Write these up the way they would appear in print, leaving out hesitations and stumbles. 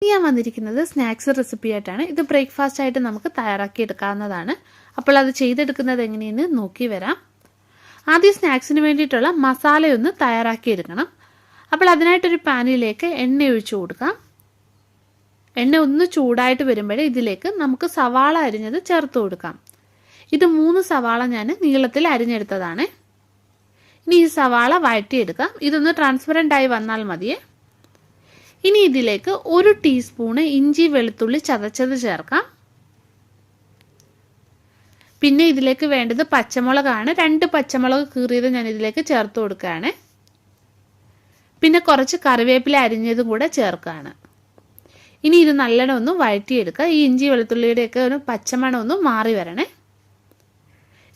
ഞാൻ വന്നിരിക്കുന്നത് snacks recipe ആയിട്ടാണ്. ഇത് ബ്രേക്ക്ഫാസ്റ്റ് ആയിട്ട് നമുക്ക് തയ്യാറാക്കി എടുക്കാവുന്നതാണ്. അപ്പോൾ അത് ചെയ്തെടുക്കുന്നത് എങ്ങനെയെന്ന് നോക്കി വരാം. ആദ്യം സ്നാക്സിന് വേണ്ടിയിട്ടുള്ള മസാലയൊന്ന് തയ്യാറാക്കി എടുക്കണം. അപ്പോൾ അതിനായിട്ടൊരു പാനിലേക്ക് എണ്ണ ഒഴിച്ചു കൊടുക്കാം. എണ്ണ ഒന്ന് ചൂടായിട്ട് വരുമ്പോഴേ ഇതിലേക്ക് നമുക്ക് സവാള അരിഞ്ഞത് ചേർത്ത് കൊടുക്കാം. ഇത് 3 സവാള ഞാൻ നീളത്തിൽ അരിഞ്ഞെടുത്തതാണ്. ഇനി ഈ സവാള വഴറ്റിയെടുക്കാം. ഇതൊന്ന് ട്രാൻസ്പെറൻ്റ് ആയി വന്നാൽ മതിയേ. ഇനി ഇതിലേക്ക് 1 ടീസ്പൂണ് ഇഞ്ചി വെളുത്തുള്ളി ചതച്ചത് ചേർക്കാം. പിന്നെ ഇതിലേക്ക് വേണ്ടത് പച്ചമുളകാണ്. 2 പച്ചമുളക് കീറിയത് ഞാൻ ഇതിലേക്ക് ചേർത്ത് കൊടുക്കുകയാണ്. പിന്നെ കുറച്ച് കറിവേപ്പില അരിഞ്ഞതും കൂടെ ചേർക്കുകയാണ്. ഇനി ഇത് നല്ലോണം ഒന്ന് വഴറ്റിയെടുക്കുക. ഈ ഇഞ്ചി വെളുത്തുള്ളിയുടെയൊക്കെ ഒരു പച്ചമണം ഒന്ന് മാറി വരണേ.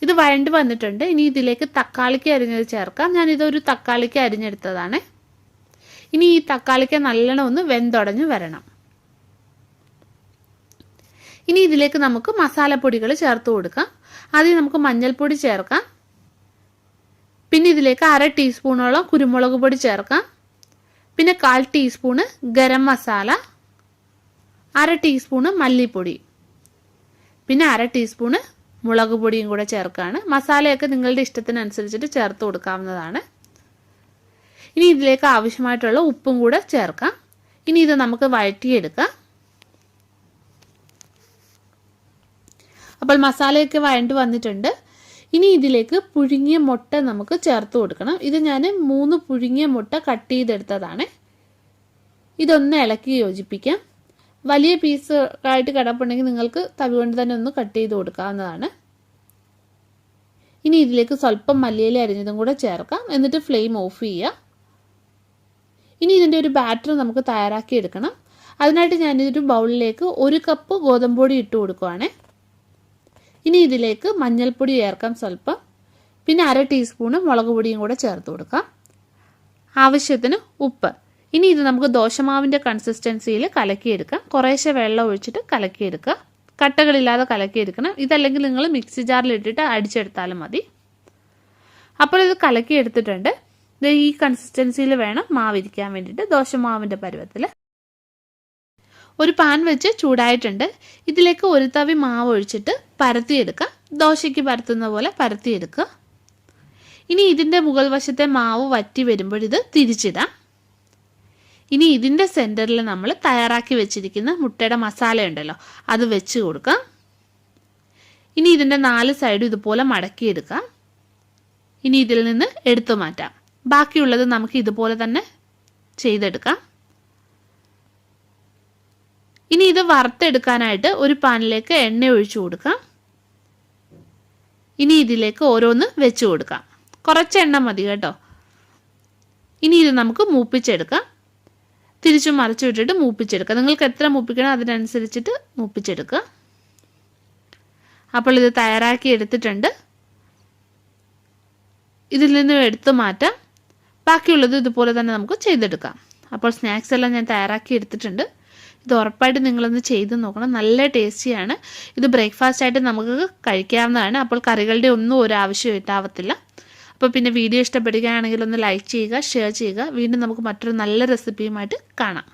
ഇത് വഴണ്ട് വന്നിട്ടുണ്ട്. ഇനി ഇതിലേക്ക് തക്കാളിക്ക് അരിഞ്ഞത് ചേർക്കാം. ഞാനിതൊരു തക്കാളിക്ക് അരിഞ്ഞെടുത്തതാണ്. ഇനി ഈ തക്കാളിക്ക് നല്ലോണം ഒന്ന് വെന്തുടഞ്ഞ് വരണം. ഇനി ഇതിലേക്ക് നമുക്ക് മസാലപ്പൊടികൾ ചേർത്ത് കൊടുക്കാം. ആദ്യം നമുക്ക് മഞ്ഞൾപ്പൊടി ചേർക്കാം. പിന്നെ ഇതിലേക്ക് 1/2 ടീസ്പൂണോളം കുരുമുളക് പൊടി ചേർക്കാം. പിന്നെ 1/4 ടീസ്പൂണ് ഗരം മസാല, 1/2 ടീസ്പൂണ് മല്ലിപ്പൊടി, പിന്നെ 1/2 ടീസ്പൂണ് മുളക് പൊടിയും കൂടെ ചേർക്കുകയാണ്. മസാലയൊക്കെ നിങ്ങളുടെ ഇഷ്ടത്തിനനുസരിച്ചിട്ട് ചേർത്ത് കൊടുക്കാവുന്നതാണ്. ഇനി ഇതിലേക്ക് ആവശ്യമായിട്ടുള്ള ഉപ്പും കൂടെ ചേർക്കാം. ഇനി ഇത് നമുക്ക് വഴറ്റിയെടുക്കാം. അപ്പോൾ മസാലയൊക്കെ വഴണ്ട് വന്നിട്ടുണ്ട്. ഇനി ഇതിലേക്ക് പുഴുങ്ങിയ മുട്ട നമുക്ക് ചേർത്ത് കൊടുക്കണം. ഇത് ഞാൻ 3 പുഴുങ്ങിയ മുട്ട കട്ട് ചെയ്തെടുത്തതാണ്. ഇതൊന്ന് ഇളക്കി യോജിപ്പിക്കാം. വലിയ പീസ് ആയിട്ട് കിടപ്പുണ്ടെങ്കിൽ നിങ്ങൾക്ക് തവി കൊണ്ട് തന്നെ ഒന്ന് കട്ട് ചെയ്ത് കൊടുക്കാവുന്നതാണ്. ഇനി ഇതിലേക്ക് സ്വല്പം മല്ലിയില അരിഞ്ഞതും കൂടെ ചേർക്കാം. എന്നിട്ട് ഫ്ലെയിം ഓഫ് ചെയ്യുക. ഇനി ഇതിൻ്റെ ഒരു ബാറ്റർ നമുക്ക് തയ്യാറാക്കി എടുക്കണം. അതിനായിട്ട് ഞാനിതൊരു ബൗളിലേക്ക് 1 കപ്പ് ഗോതമ്പ് പൊടി ഇട്ട് കൊടുക്കുവാണ്. ഇനി ഇതിലേക്ക് മഞ്ഞൾപ്പൊടി ചേർക്കാം സ്വല്പം. പിന്നെ 1/2 ടീസ്പൂണ് മുളക് പൊടിയും കൂടെ ചേർത്ത് കൊടുക്കാം. ആവശ്യത്തിന് ഉപ്പ്. ഇനി ഇത് നമുക്ക് ദോശമാവിൻ്റെ കൺസിസ്റ്റൻസിയിൽ കലക്കിയെടുക്കാം. കുറേശ്ശെ വെള്ളം ഒഴിച്ചിട്ട് കലക്കിയെടുക്കുക. കട്ടകളില്ലാതെ കലക്കിയെടുക്കണം. ഇതല്ലെങ്കിൽ നിങ്ങൾ മിക്സി ജാറിലിട്ടിട്ട് അടിച്ചെടുത്താലും മതി. അപ്പോൾ ഇത് കലക്കിയെടുത്തിട്ടുണ്ട്. ഇത് ഈ കൺസിസ്റ്റൻസിയിൽ വേണം മാവിരിക്കാൻ വേണ്ടിയിട്ട്, ദോശമാവിൻ്റെ പരുവത്തിൽ. ഒരു പാൻ വെച്ച് ചൂടായിട്ടുണ്ട്. ഇതിലേക്ക് 1 തവി മാവ് ഒഴിച്ചിട്ട് പരത്തിയെടുക്കുക. ദോശയ്ക്ക് പരത്തുന്ന പോലെ പരത്തിയെടുക്കുക. ഇനി ഇതിൻ്റെ മുകൾ വശത്തെ മാവ് വറ്റി വരുമ്പോൾ ഇത് തിരിച്ചിടാം. ഇനി ഇതിൻ്റെ സെൻറ്ററിൽ നമ്മൾ തയ്യാറാക്കി വെച്ചിരിക്കുന്ന മുട്ടയുടെ മസാല ഉണ്ടല്ലോ, അത് വെച്ച് കൊടുക്കാം. ഇനി ഇതിൻ്റെ 4 സൈഡും ഇതുപോലെ മടക്കിയെടുക്കാം. ഇനി ഇതിൽ നിന്ന് എടുത്തു മാറ്റാം. ബാക്കിയുള്ളത് നമുക്ക് ഇതുപോലെ തന്നെ ചെയ്തെടുക്കാം. ഇനി ഇത് വറുത്തെടുക്കാനായിട്ട് ഒരു പാനിലേക്ക് എണ്ണ ഒഴിച്ചു കൊടുക്കാം. ഇനി ഇതിലേക്ക് ഓരോന്ന് വെച്ച് കൊടുക്കാം. കുറച്ച് എണ്ണ മതി കേട്ടോ. ഇനി ഇത് നമുക്ക് മൂപ്പിച്ചെടുക്കാം. തിരിച്ചും മറിച്ചു വിട്ടിട്ട് മൂപ്പിച്ചെടുക്കുക. നിങ്ങൾക്ക് എത്ര മൂപ്പിക്കണം അതിനനുസരിച്ചിട്ട് മൂപ്പിച്ചെടുക്കുക. അപ്പോൾ ഇത് തയ്യാറാക്കി എടുത്തിട്ടുണ്ട്. ഇതിൽ നിന്ന് എടുത്തു മാറ്റാം. ബാക്കിയുള്ളത് ഇതുപോലെ തന്നെ നമുക്ക് ചെയ്തെടുക്കാം. അപ്പോൾ സ്നാക്സ് എല്ലാം ഞാൻ തയ്യാറാക്കി എടുത്തിട്ടുണ്ട്. ഇത് ഉറപ്പായിട്ട് നിങ്ങളൊന്ന് ചെയ്ത് നോക്കണം. നല്ല ടേസ്റ്റിയാണ്. ഇത് ബ്രേക്ക്ഫാസ്റ്റ് ആയിട്ട് നമുക്ക് കഴിക്കാവുന്നതാണ്. അപ്പോൾ കറികളുടെ ഒന്നും ഒരു ആവശ്യം ഉണ്ടാവത്തില്ല. അപ്പോൾ പിന്നെ വീഡിയോ ഇഷ്ടപ്പെടുകയാണെങ്കിൽ ഒന്ന് ലൈക്ക് ചെയ്യുക, ഷെയർ ചെയ്യുക. വീണ്ടും നമുക്ക് മറ്റൊരു നല്ല റെസിപ്പിയുമായിട്ട് കാണാം.